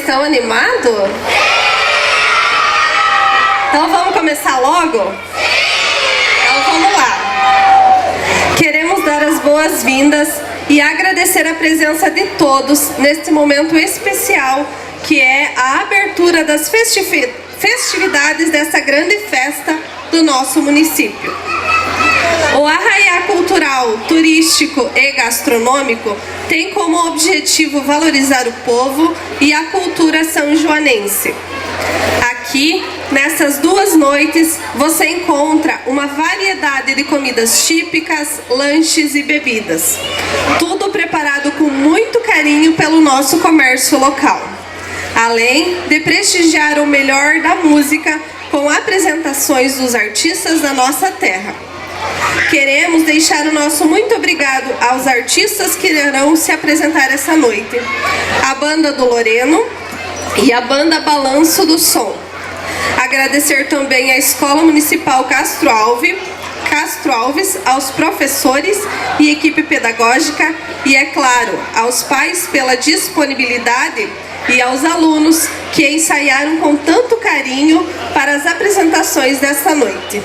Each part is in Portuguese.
Estão animados? Então vamos começar logo? Então vamos lá. Queremos dar as boas-vindas e agradecer a presença de todos neste momento especial, que é a abertura das festividades dessa grande festa do nosso município. O Arraiá Cultural, Turístico e Gastronômico tem como objetivo valorizar o povo e a cultura são-joanense. Aqui, nessas 2 noites, você encontra uma variedade de comidas típicas, lanches e bebidas. Tudo preparado com muito carinho pelo nosso comércio local. Além de prestigiar o melhor da música com apresentações dos artistas da nossa terra. Queremos deixar o nosso muito obrigado aos artistas que irão se apresentar essa noite. A Banda do Loreno e a Banda Balanço do Som. Agradecer também à Escola Municipal Castro Alves, aos professores e equipe pedagógica e, é claro, aos pais pela disponibilidade e aos alunos que ensaiaram com tanto carinho para as apresentações desta noite.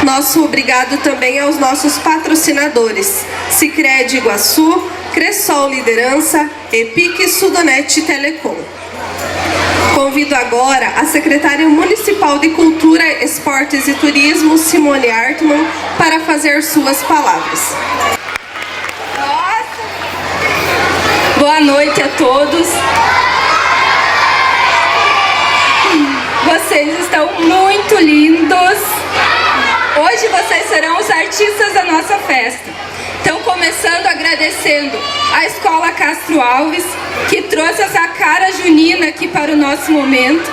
Nosso obrigado também aos nossos patrocinadores, Sicredi Iguaçu, Cressol Liderança e Pique Sudonet Telecom. Convido agora a secretária municipal de Cultura, Esportes e Turismo, Simone Artman, para fazer suas palavras. Boa noite a todos. Vocês estão muito lindos. Hoje vocês serão os artistas da nossa festa. Então, começando agradecendo a Escola Castro Alves, que trouxe essa cara junina aqui para o nosso momento.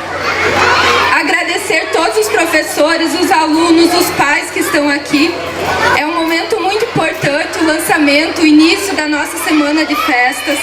Agradecer todos os professores, os alunos, os pais que estão aqui. É um momento muito importante, o lançamento, o início da nossa semana de festas.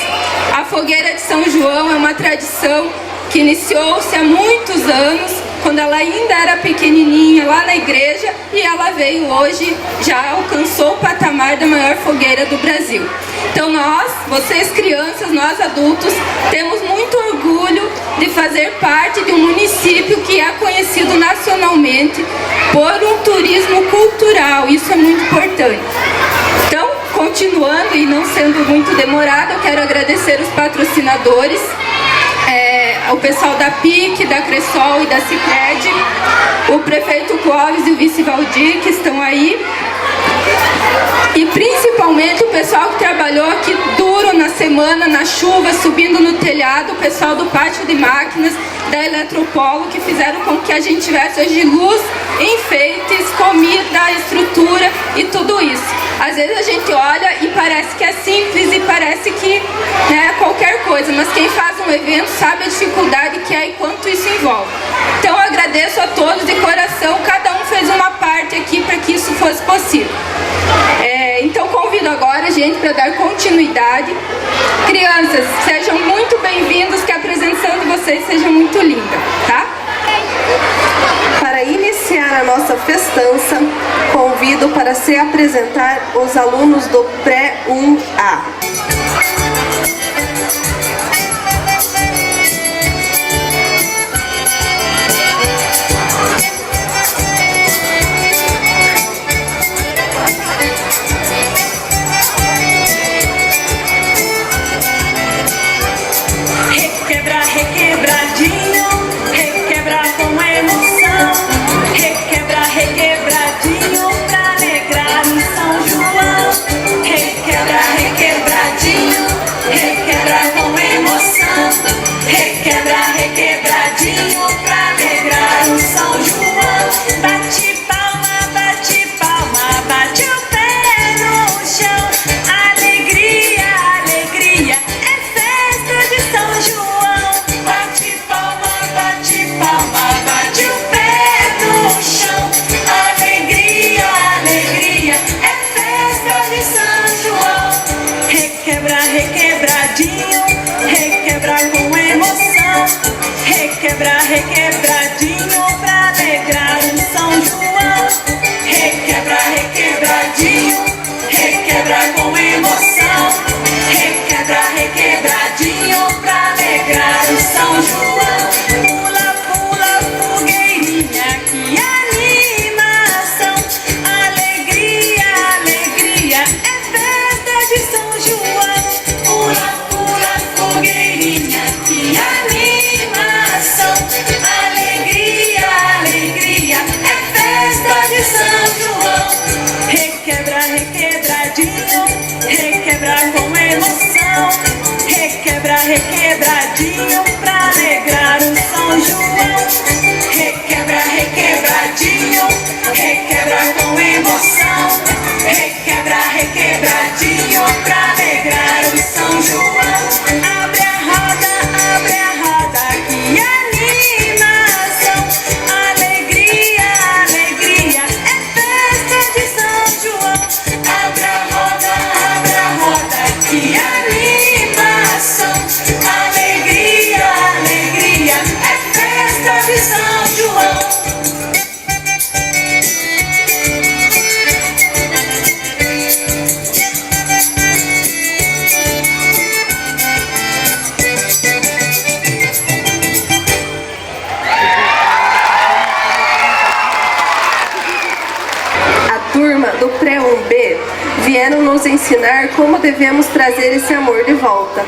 A Fogueira de São João é uma tradição que iniciou-se há muitos anos, quando ela ainda era pequenininha lá na igreja, e ela veio hoje, já alcançou o patamar da maior fogueira do Brasil. Então nós, vocês crianças, nós adultos, temos muito orgulho de fazer parte de um município que é conhecido nacionalmente por um turismo cultural. Isso é muito importante. Então, continuando e não sendo muito demorado, eu quero agradecer os patrocinadores, o pessoal da PIC, da Cressol e da Sicredi, o prefeito Clóvis e o vice Valdir, que estão aí, e principalmente o pessoal que trabalhou aqui duro na semana, na chuva, subindo no telhado, o pessoal do pátio de máquinas, da Eletropolo, que fizeram com que a gente tivesse hoje luz, enfeites, comida, estrutura e tudo isso. Às vezes a gente olha e parece que é simples e parece que é qualquer coisa, mas quem faz um evento sabe a dificuldade que é e quanto isso envolve. Então eu agradeço a todos de coração, cada um fez uma parte aqui para que isso fosse possível. Então convido agora, gente, para dar continuidade. Crianças, sejam muito bem-vindos, que a apresentação de vocês seja muito linda, tá? Para iniciar a nossa festança, convido para se apresentar os alunos do Pré-1A. Requebradinho pra alegrar o São João. Requebra, requebradinho, requebra com emoção. Requebra, requebradinho pra alegrar o São João. turma do Pré-1B vieram nos ensinar como devemos trazer esse amor de volta,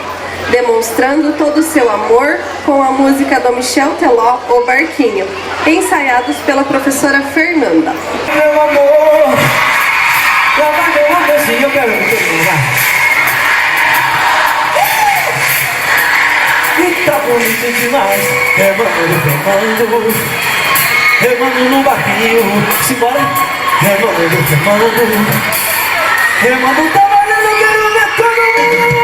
demonstrando todo o seu amor com a música do Michel Teló, O Barquinho, ensaiados pela professora Fernanda. Meu amor, lá vai meu amorzinho, eu quero que você vá. E tá bonito demais, remando, remando no barquinho, simbora, remando, remando, tá valendo, eu quero ver todo mundo.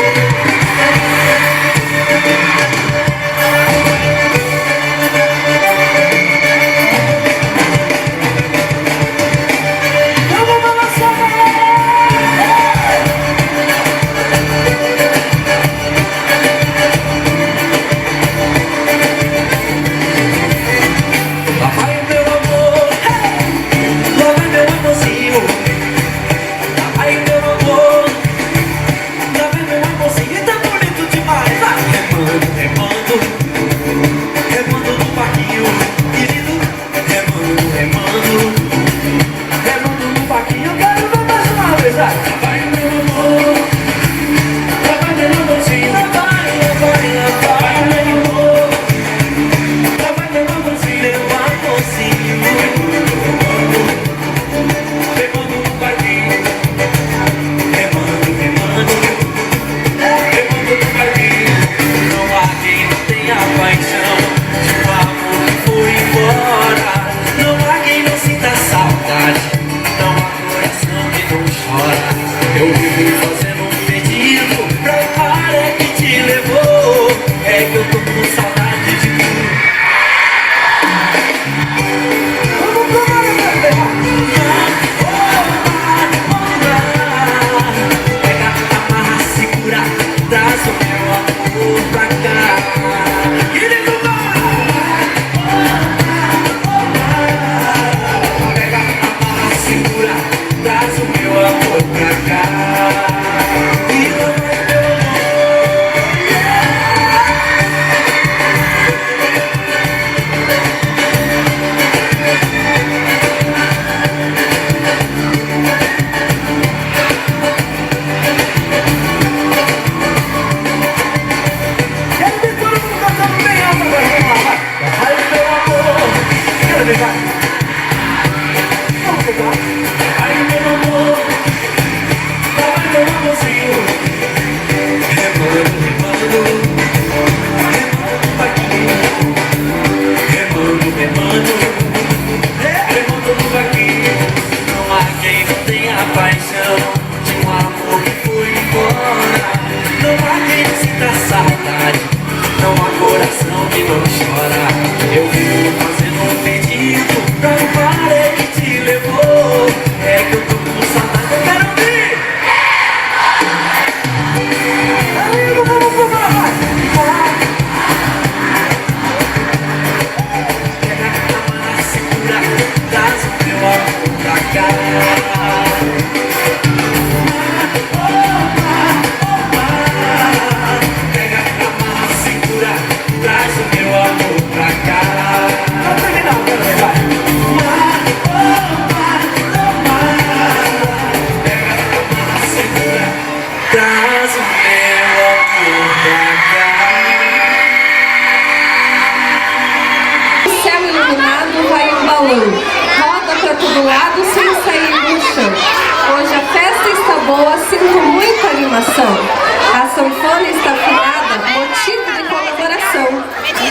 A sanfona está afinada, motivo de comemoração.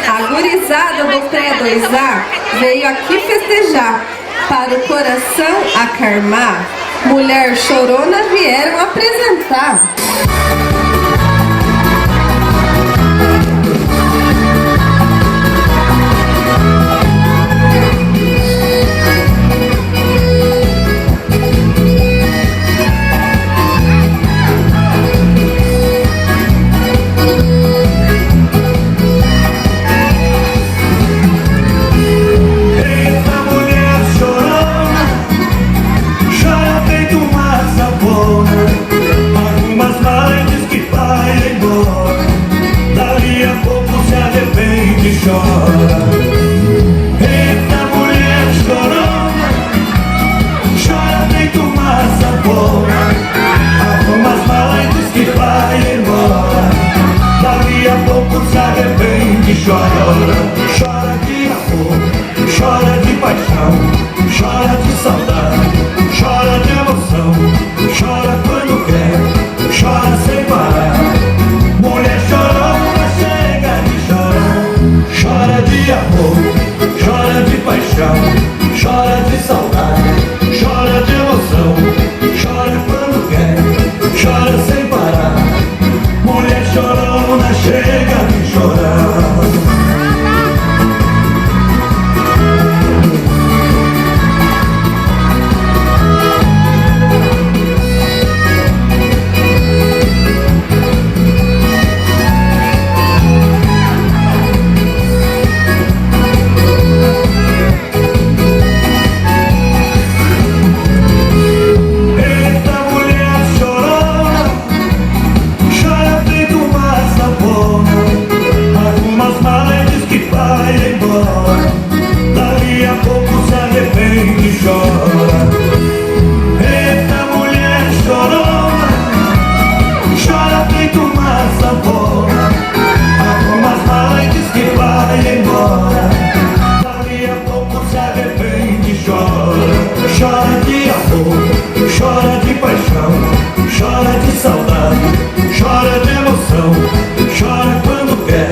A gurizada do pré-2A veio aqui festejar. Para o coração acalmar, mulher chorona vieram apresentar. Chora feito uma sapona, algumas sanfona, arruma as malas e diz que vai embora. Dali a pouco se arrepende e chora. Chora de amor, chora de paixão, chora de saudade, chora de emoção, chora quando quer, chora sem parar. Mulher chorona chega de chorar. Chora de amor, chora de paixão, chora de saudade, chora de emoção, chora quando quer, chora sem parar. Mulher chorona chega de chorar. Chora de amor, chora de paixão, chora de saudade, chora de emoção, chora quando quer,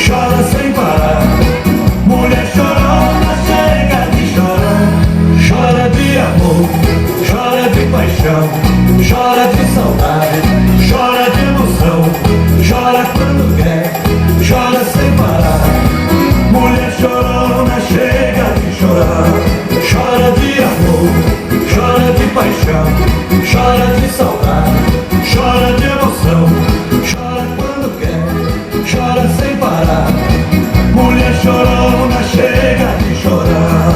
chora sem parar. Mulher chorona chega de chorar. Chora de amor, chora de paixão, chora de saudade, chora de emoção, chora quando quer, chora sem parar. Mulher chorona chega de chorar. Chora de amor, chora de paixão, chora de saudade, chora de emoção, chora quando quer, chora sem parar. Mulher chorona chega de chorar.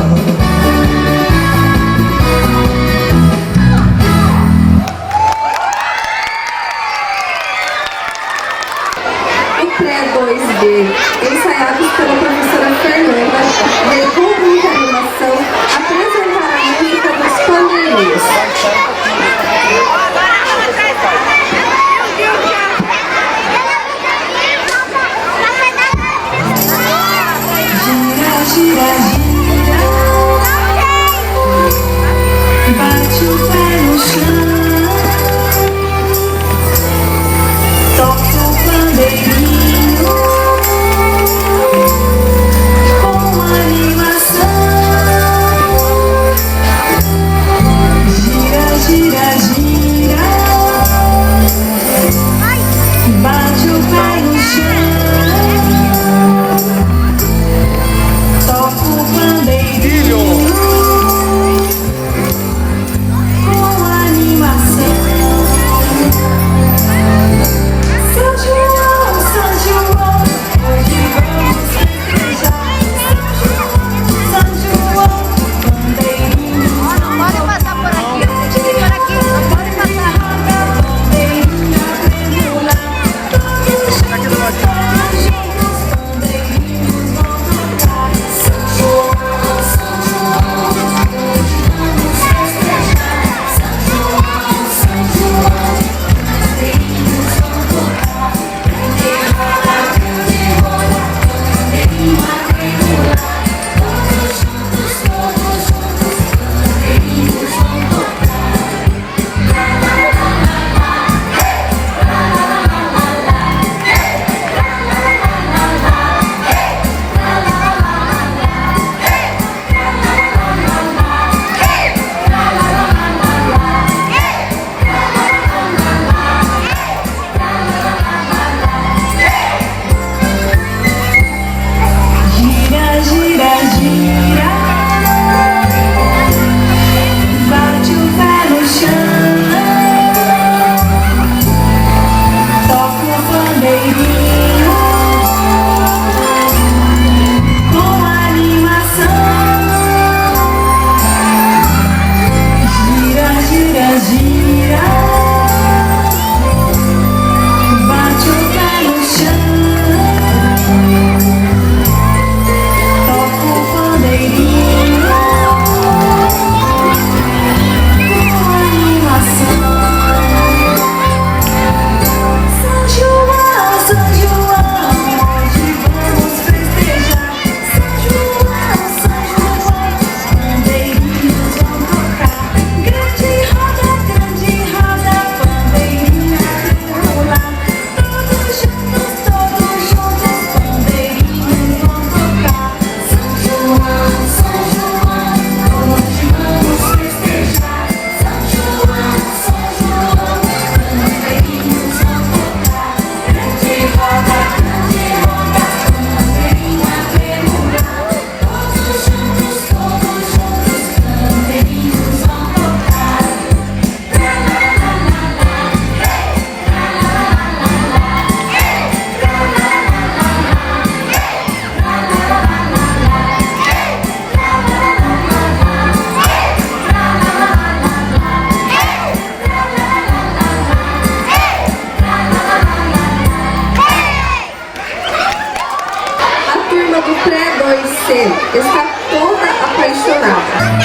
está toda apaixonada.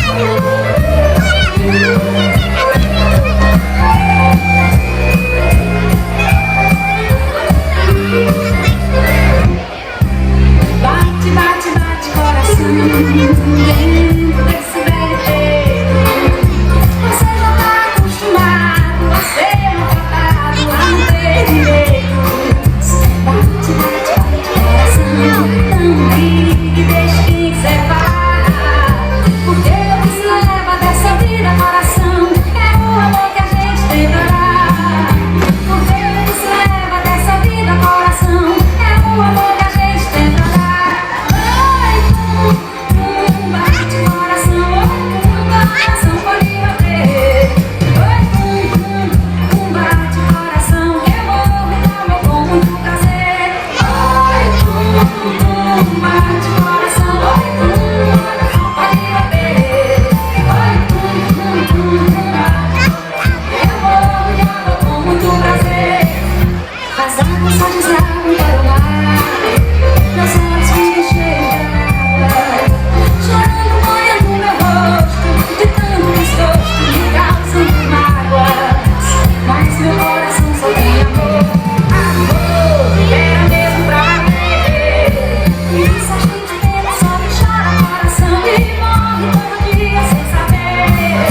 Bate, bate, bate coração dentro desse velho peito. Você já tá acostumado a ser maltratado, a não ter direitos. Bate, bate, bate coração, não ligue, deixe quem quiser falar. Porque o que se leva dessa vida, coração, é o amor que a gente tem pra dar. Porque o que se leva dessa vida, coração, é o amor que a gente tem pra dar. Bate coração, coração pode bater. Bate coração, eu vou me dar meu com muito prazer. Bate coração, coração pode bater. Eu vou me dar meu com muito prazer. As águas só desaguam para o mar, meus olhos ficam cheios d'água, chorando molhando meu rosto, de tanto desgosto me causando mágoas. Mas meu coração só tem amor, amor, era mesmo pra valer. Por isso a gente pena, sofre, chora coração e morre todo dia sem saber.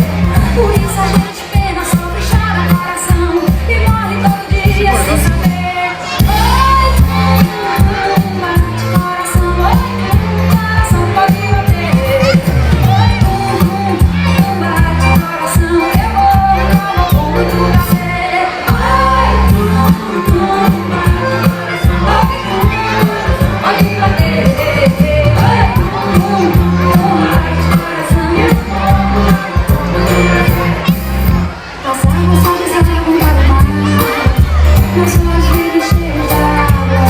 Por isso a gente pena, sofre, chora coração e morre todo dia sem saber. Bate coração, coração pode bater. Bate coração, eu vou com muito prazer. Pode bater. As águas só desaguam para o mar, meus olhos vivem cheios d'água,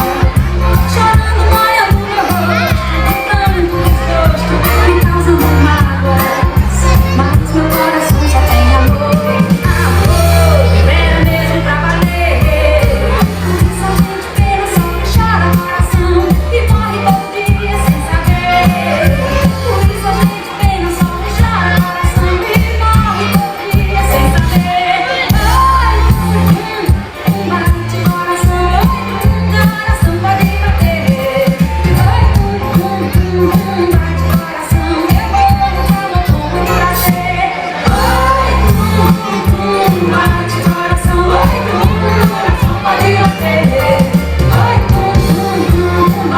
chorando molhando meu rosto, de tanto desgosto me causando mágoas. Mas meu coração só tem amor, amor, era mesmo pra valer. Por isso a gente pena, sofre, chora coração e morre todo dia sem saber. Por isso a gente pena, sofre, chora coração e morre todo dia sem saber. Bate coração, coração pode bater. Bate coração, eu vou dar com muito prazer. Bate coração, coração pode bater.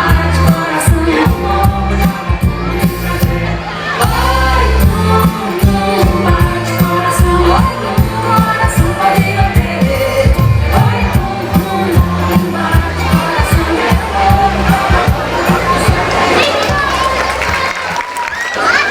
Bate coração, eu vou dar com muito prazer. Bate coração, coração pode bater.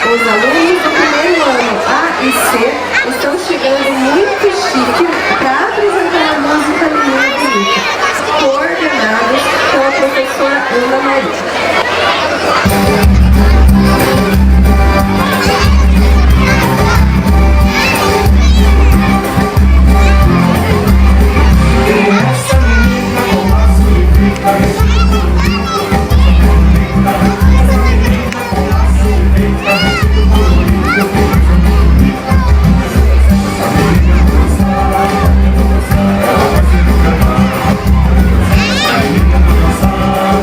Os alunos do primeiro ano A e C estão chegando muito chique para apresentar a música Menina Bonita, coordenados pela professora Ana Maria. Essa menina com laço de fita, vestido bonito, bonita. Essa menina com laço de fita, vestido bonito, bonita. Essa menina dançar, ela vai ser no canal. Essa menina dançar,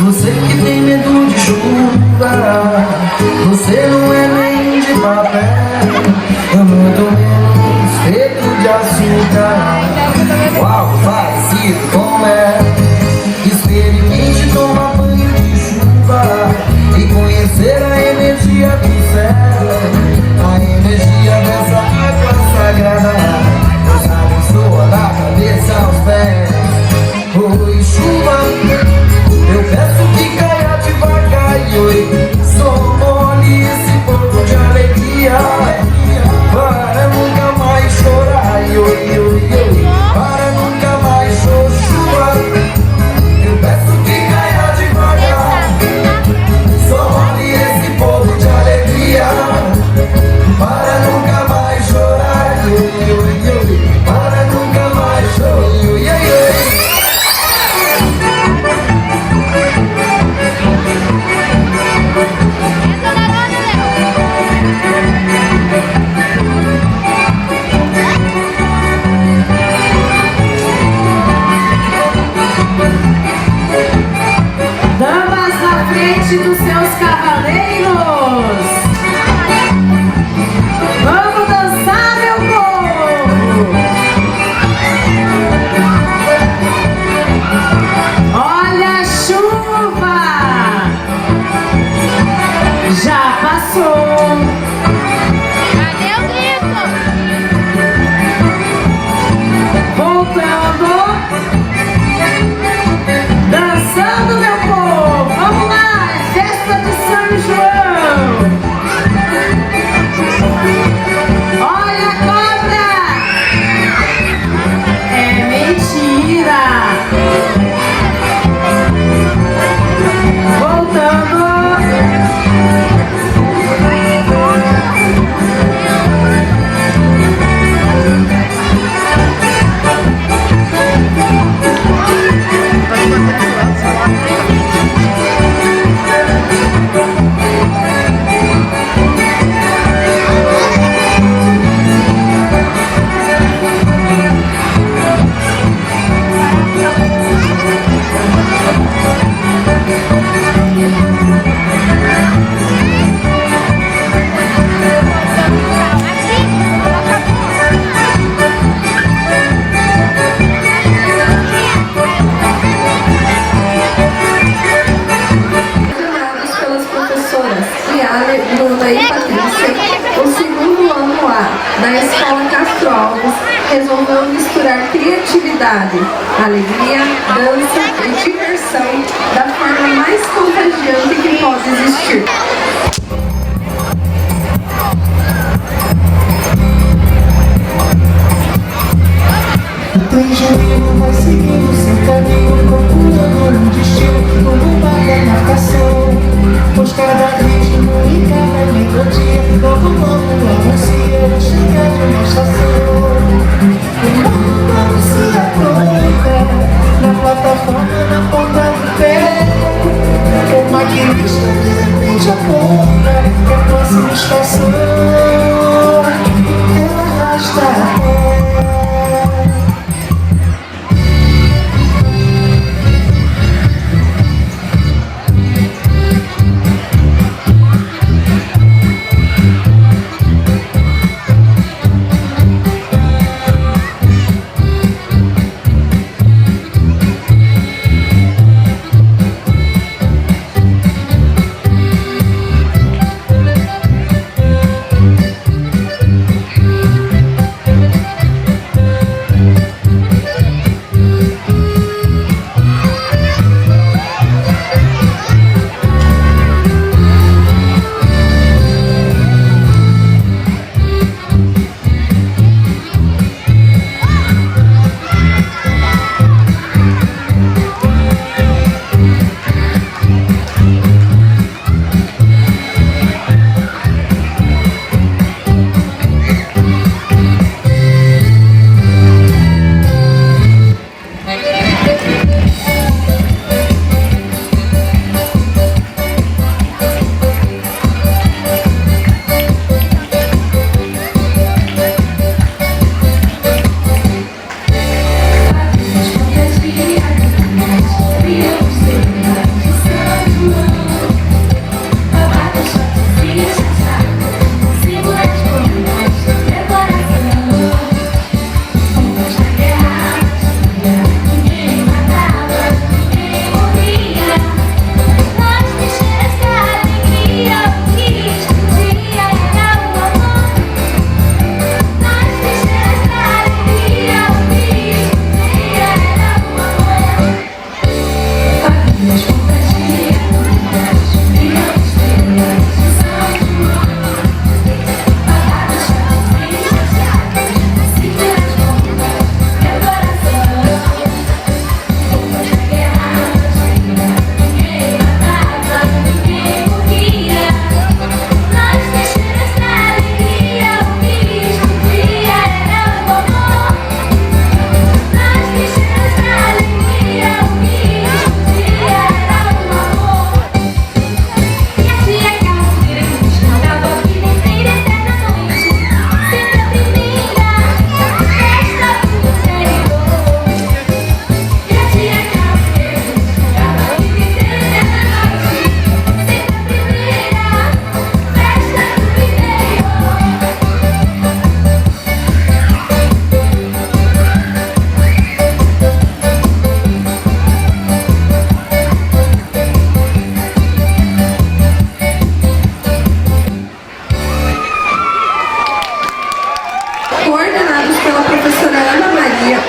Você que tem medo de chuva, você não é nem de papel, eu muito menos feito de açúcar. Uau, parecido com experimente tomar banho de chuva e conhecer a energia do céu, a energia dessa água sagrada, nos abençoa da cabeça aos pés. Oi, chuva, eu peço que caia devagar, oi, só molhe esse povo de alegria, para nunca mais chorar, oi, oi, oi, para nunca mais chuva. Eu peço que caia devagar, só molhe esse povo de alegria, para nunca mais chorar, oi, oi, oi, para nunca mais chorar, oi, oi, oi. Damas na frente dos seus cavaleiros, vamos dançar, meu povo. Olha a chuva, já passou. Cadê o grito? Voltando, dançando, meu povo. Vamos lá, é festa de São João. Olha a cobra, é mentira. Voltando. Pelas professoras Ciara, Bruna e Patrícia, o segundo ano A da Escola Castro Alves resolveu misturar criatividade, alegria, dança e diversão da forma mais contagiante que pode existir. O engenheiro vai seguindo seu caminho, procurando um destino no rumo da marcação. Pois cada ritmo e cada melodia, logo logo anuncia a chegada de uma estação. O mundo se aproveita na plataforma, na ponta do pé. O maquinista de repente aponta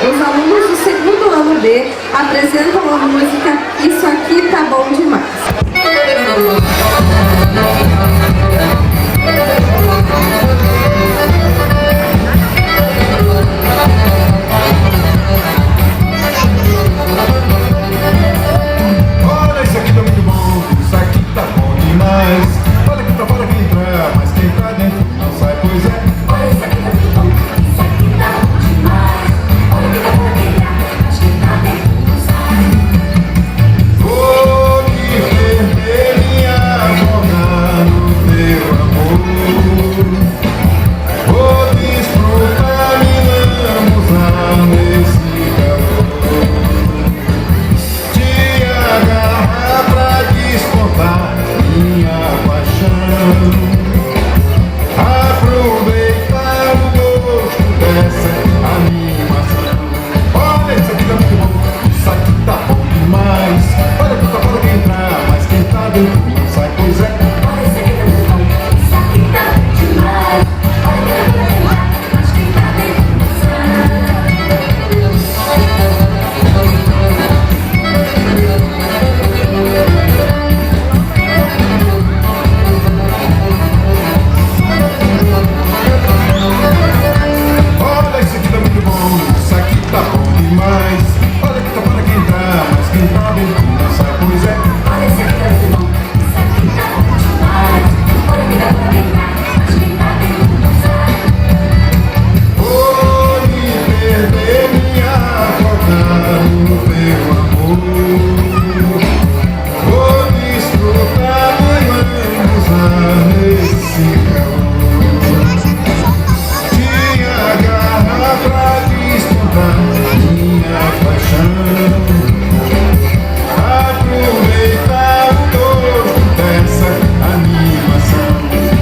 os alunos do segundo ano B apresentam a música Isso Aqui Tá Bom Demais. Olha, isso aqui tá muito bom, isso aqui tá bom demais. Olha que tá fora que entrar, mas quem tá dentro não sai, pois é. Olha, isso aqui tá muito bom, isso aqui tá bom demais. Olha que tá pra brilhar, mas quem tá dentro não sai. Vou me perder, minha afogar no teu amor. Vou desfrutar, me lambuzar nesse calor. Te agarrar pra descontar minha paixão. Aproveitar o gosto dessa animação. Olha, isso aqui tá muito bom, isso aqui tá bom demais. Olha que tá fora quem entrar, mas quem tá dentro não sai, pois é. Olha, isso aqui tá muito bom, isso aqui tá bom demais. Olha que tá pra brilhar, mas quem tá dentro não sai. Olha, isso aqui tá muito bom, isso aqui tá bom demais. Olha que tá fora quem entrar, mas quem tá dentro não sai, pois é. Olha, isso aqui tá muito bom, isso aqui tá bom demais. Olha que tá pra brilhar, mas quem tá dentro não sai. Vou me perder, me afogar no teu amor. Vou desfrutar, me lambuzar nesse calor. Te agarrar pra descontar minha paixão. Aproveitar o gosto dessa animação.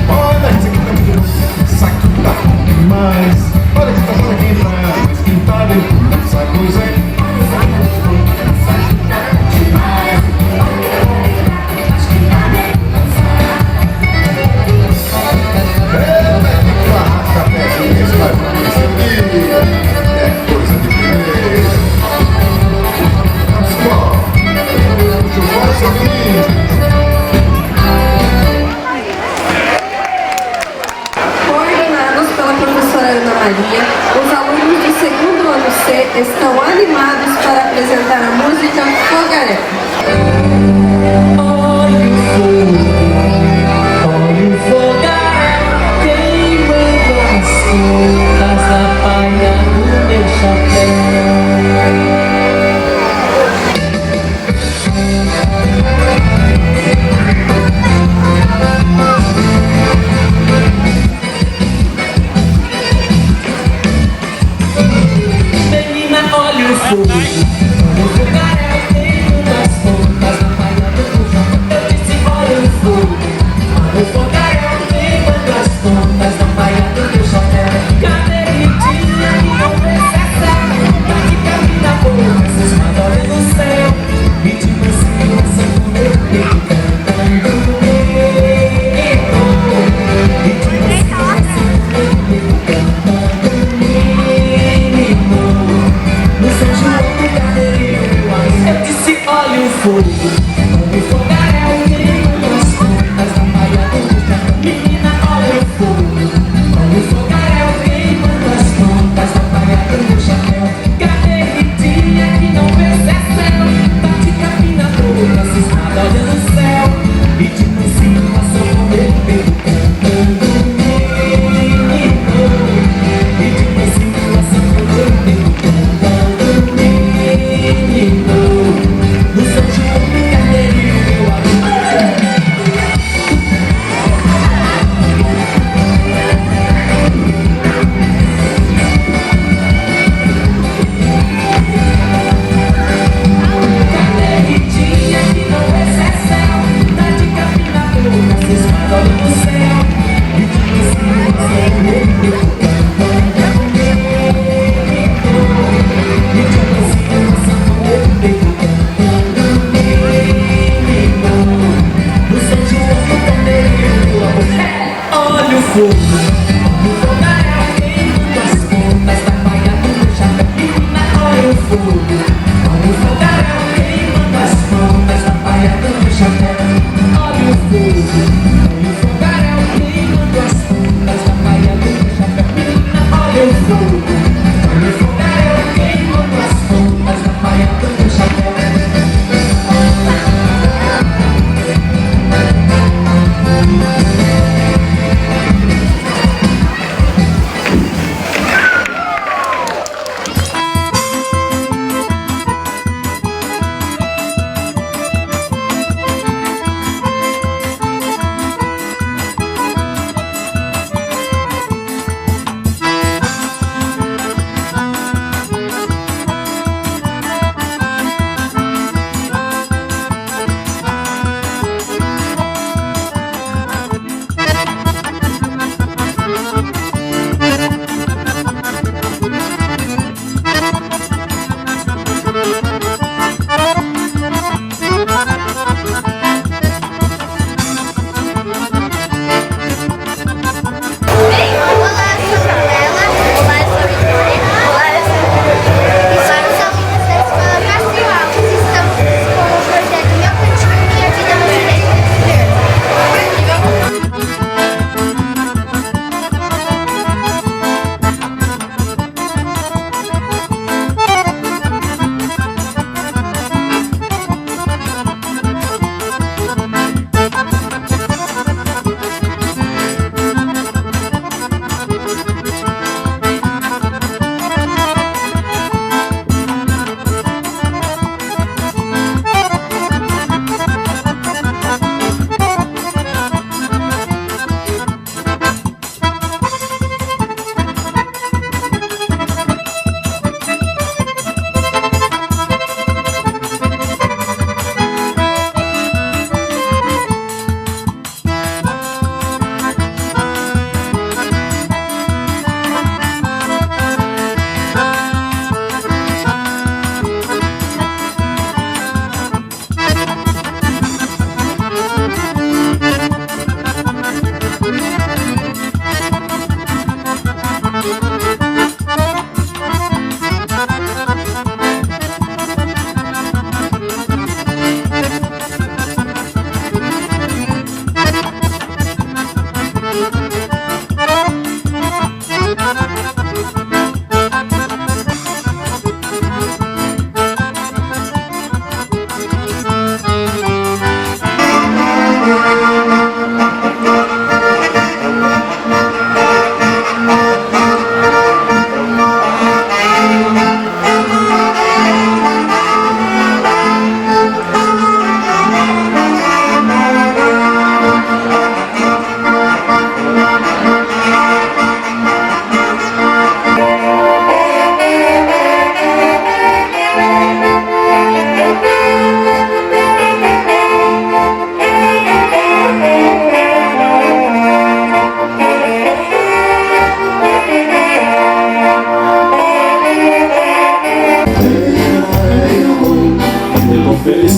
Olha, isso aqui tá muito bom, isso aqui tá bom demais. Olha que tá fora quem entrar, mas quem tá dentro não sai, pois é. Olha, isso aqui tá muito bom, isso aqui tá bom demais. Olha que tá pra brilhar, mas quem tá dentro não sai. Eita, que barraca, pezinha, isso vai pra isso aqui. É coisa de primeira. Vamos embora. Puxa o voz, seu menino. Coordenados pela professora Ana Maria, os alunos do segundo ano C estão animados para apresentar a música Fogaréu. Olha o fogaréu queimando as pontas da palha do meu chapéu. Menina, olha o fogo, olha o fogaréu queimando as pontas da palha do meu chapéu. Eu disse, olha o fogo, olha o fogaréu queimando as pontas da palha do meu chapéu. Cadê Ritinha que não vê cessar? Tá de caminho na boca, cismada olhando no céu. E de mansinho assando meu peito cantando menino. E de mansinho assando meu peito cantando menino. No São João do Carneirinho, meu amigo, eu disse, olha o fogo, olha o fogaréu queimando as pontas da palha do meu chapéu. Menina, olha o fogo, olha o fogaréu queimando as pontas da palha do meu chapéu. Cadê Ritinha que não vê exceção? Tá de capim na boca, cismada olhando o céu. E de mansinho assando meu peito cantando menino. E de mansinho assando meu peito cantando menino. No São João do Carneirinho, meu amigo. Cadê Ritinha que não vê exceção? Tá de capim na boca, cismada olhando o céu. E de mansinho assando meu peito cantando menino. E de mansinho assando meu peito cantando menino. No São João do Carneirinho, meu amor. Olha o fogo, olha o fogaréu queimando as pontas da palha do meu chapéu. Menina,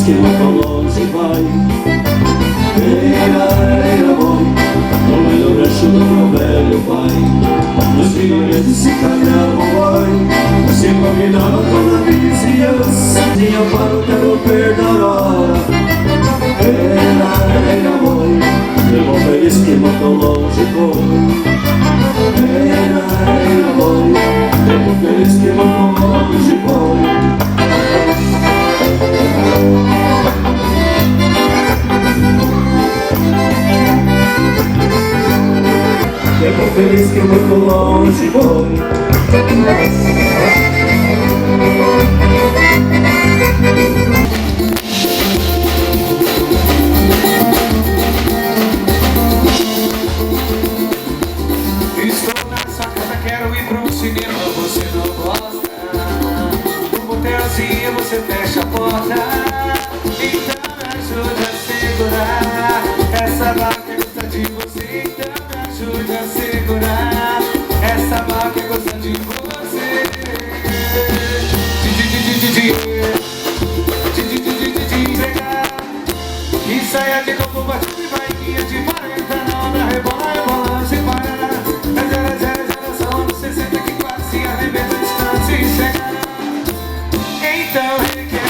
que muito longe vai. Eira, boi, no meio do brecho do meu velho pai. Nos finalmente se calhavam, oi, se combinavam toda a vizinhança. Tinha para o quero perder hora. Eira, boi, irmão feliz que muito longe foi. Eira, boi, irmão feliz que muito longe foi. Tempo feliz que muito longe foi. Estou na sua casa, quero ir pro cinema, você não gosta. No motelzinho você fecha a porta. Então me ajude a segurar essa vaca que gosta de você. Então me ajude a segurar essa vaca que gosta de você. E saia de novo, bate de barriguinha de 40 na onda, rebola, rebola, sem parar. É 000, são anos 60 que quase se arrebenta, distância e chega. Então requer